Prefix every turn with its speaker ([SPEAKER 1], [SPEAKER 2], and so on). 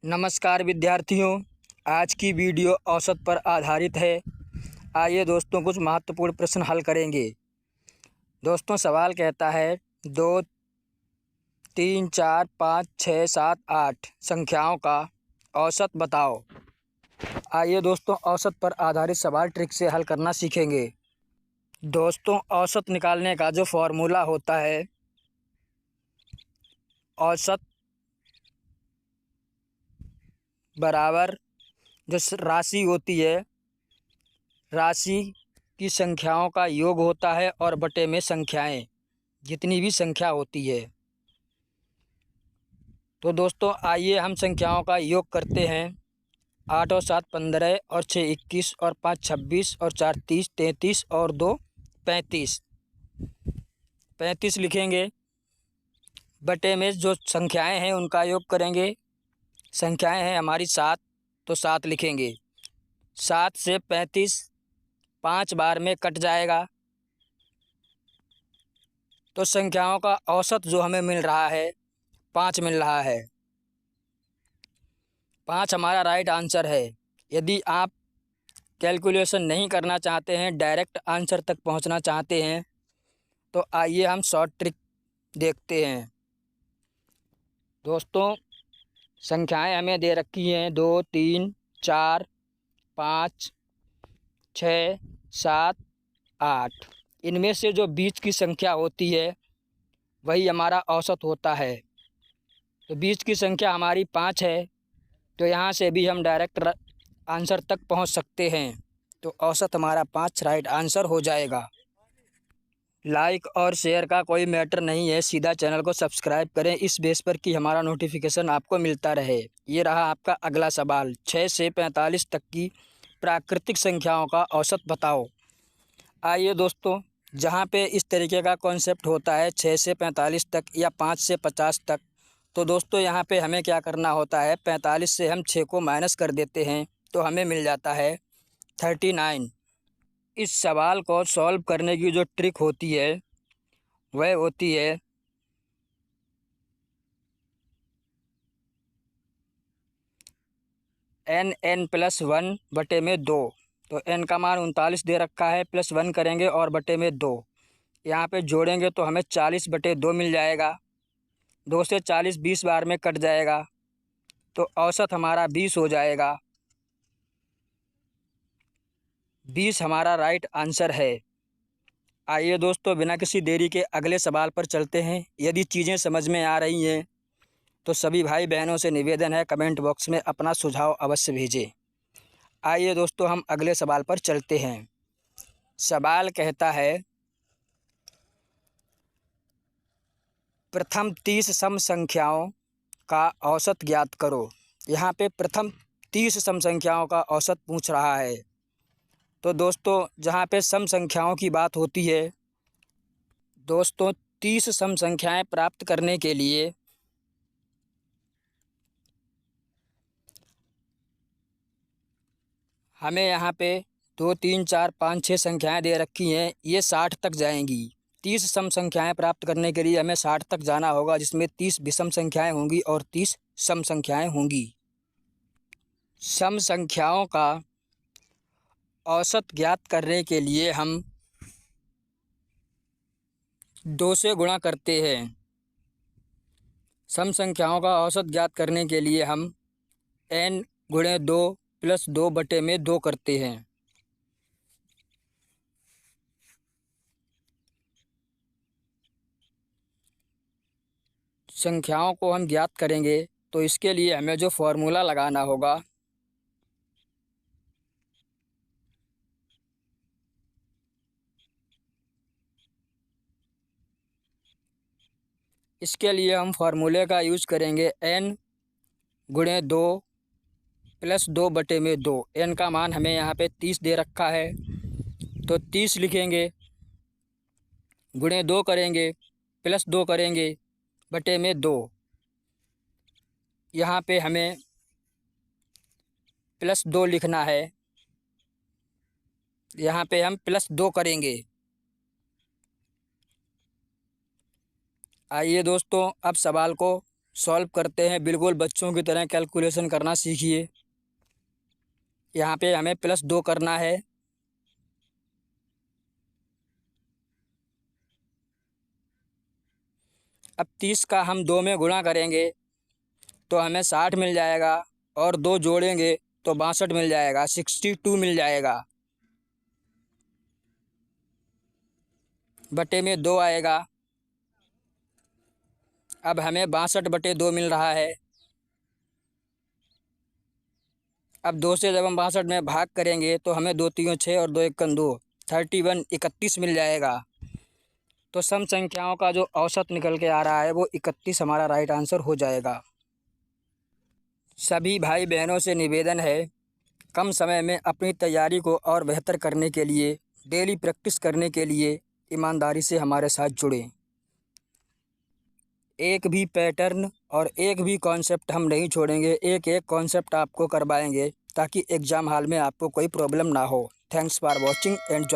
[SPEAKER 1] नमस्कार विद्यार्थियों, आज की वीडियो औसत पर आधारित है। आइए दोस्तों कुछ महत्वपूर्ण प्रश्न हल करेंगे। दोस्तों सवाल कहता है 2, 3, 4, 5, 6, 7, 8 संख्याओं का औसत बताओ। आइए दोस्तों औसत पर आधारित सवाल ट्रिक से हल करना सीखेंगे। दोस्तों औसत निकालने का जो फॉर्मूला होता है, औसत बराबर जो राशि होती है, राशि की संख्याओं का योग होता है और बटे में संख्याएं, जितनी भी संख्या होती है। तो दोस्तों आइए हम संख्याओं का योग करते हैं। 8 और 7 15 और 6 21 और 5 26 और 4 30 33 और 2 35। 35 लिखेंगे। बटे में जो संख्याएं हैं उनका योग करेंगे। संख्याएं हैं हमारी 7, तो 7 लिखेंगे। 7 से 35 5 बार में कट जाएगा, तो संख्याओं का औसत जो हमें मिल रहा है 5 मिल रहा है। 5 हमारा राइट आंसर है। यदि आप कैलकुलेशन नहीं करना चाहते हैं, डायरेक्ट आंसर तक पहुंचना चाहते हैं, तो आइए हम शॉर्ट ट्रिक देखते हैं। दोस्तों संख्याएं हमें दे रखी हैं 2, 3, 4, 5, 6, 7, 8। इनमें से जो बीच की संख्या होती है वही हमारा औसत होता है। तो बीच की संख्या हमारी 5 है, तो यहाँ से भी हम डायरेक्ट आंसर तक पहुँच सकते हैं। तो औसत हमारा 5 राइट आंसर हो जाएगा। लाइक और शेयर का कोई मैटर नहीं है, सीधा चैनल को सब्सक्राइब करें इस बेस पर कि हमारा नोटिफिकेशन आपको मिलता रहे। ये रहा आपका अगला सवाल। 6 से 45 तक की प्राकृतिक संख्याओं का औसत बताओ। आइए दोस्तों, जहाँ पे इस तरीके का कॉन्सेप्ट होता है 6 से 45 तक या 5 से 50 तक, तो दोस्तों यहाँ पे हमें क्या करना होता है, 45 से हम 6 को माइनस कर देते हैं तो हमें मिल जाता है 39। इस सवाल को सॉल्व करने की जो ट्रिक होती है वह होती है n+1/2। तो n का मान 39 दे रखा है, +1 करेंगे और बटे में 2। यहाँ पे जोड़ेंगे तो हमें 40/2 मिल जाएगा। 2 से 40 20 बार में कट जाएगा, तो औसत हमारा 20 हो जाएगा। 20 हमारा राइट आंसर है। आइए दोस्तों बिना किसी देरी के अगले सवाल पर चलते हैं। यदि चीज़ें समझ में आ रही हैं तो सभी भाई बहनों से निवेदन है, कमेंट बॉक्स में अपना सुझाव अवश्य भेजें। आइए दोस्तों हम अगले सवाल पर चलते हैं। सवाल कहता है प्रथम 30 सम संख्याओं का औसत ज्ञात करो। यहाँ पे प्रथम 30 सम संख्याओं का औसत पूछ रहा है। तो दोस्तों जहाँ पे सम संख्याओं की बात होती है, दोस्तों 30 सम संख्याएं प्राप्त करने के लिए हमें यहाँ पे 2, 3, 4, 5, 6 संख्याएं दे रखी हैं। ये 60 तक जाएंगी। 30 सम संख्याएं प्राप्त करने के लिए हमें 60 तक जाना होगा, जिसमें 30 विषम संख्याएं होंगी और 30 सम संख्याएं होंगी। सम संख्याओं का औसत ज्ञात करने के लिए हम 2 से गुणा करते हैं। सम संख्याओं का औसत ज्ञात करने के लिए हम n × 2 + 2 बटे में 2 करते हैं। संख्याओं को हम ज्ञात करेंगे तो इसके लिए हमें जो फॉर्मूला लगाना होगा, इसके लिए हम फार्मूले का यूज करेंगे n × 2 + 2 बटे में 2। n का मान हमें यहाँ पे 30 दे रखा है, तो 30 लिखेंगे, × 2 करेंगे, +2 करेंगे, बटे में 2। यहाँ पे हमें +2 लिखना है, यहाँ पे हम +2 करेंगे। आइए दोस्तों अब सवाल को सॉल्व करते हैं, बिल्कुल बच्चों की तरह कैलकुलेशन करना सीखिए। यहाँ पे हमें +2 करना है। अब 30 का हम 2 में गुणा करेंगे तो हमें 60 मिल जाएगा, और 2 जोड़ेंगे तो 62 मिल जाएगा, 62 मिल जाएगा। बटे में 2 आएगा। अब हमें 62/2 मिल रहा है। अब 2 से जब हम 62 में भाग करेंगे तो हमें 2 3 6 और 2 1 2 31 31 मिल जाएगा। तो सम संख्याओं का जो औसत निकल के आ रहा है वो 31 हमारा राइट आंसर हो जाएगा। सभी भाई बहनों से निवेदन है, कम समय में अपनी तैयारी को और बेहतर करने के लिए, डेली प्रैक्टिस करने के लिए ईमानदारी से हमारे साथ जुड़ें। एक भी पैटर्न और एक भी कॉन्सेप्ट हम नहीं छोड़ेंगे, एक एक कॉन्सेप्ट आपको करवाएंगे ताकि एग्ज़ाम हॉल में आपको कोई प्रॉब्लम ना हो। Thanks for watching, enjoy.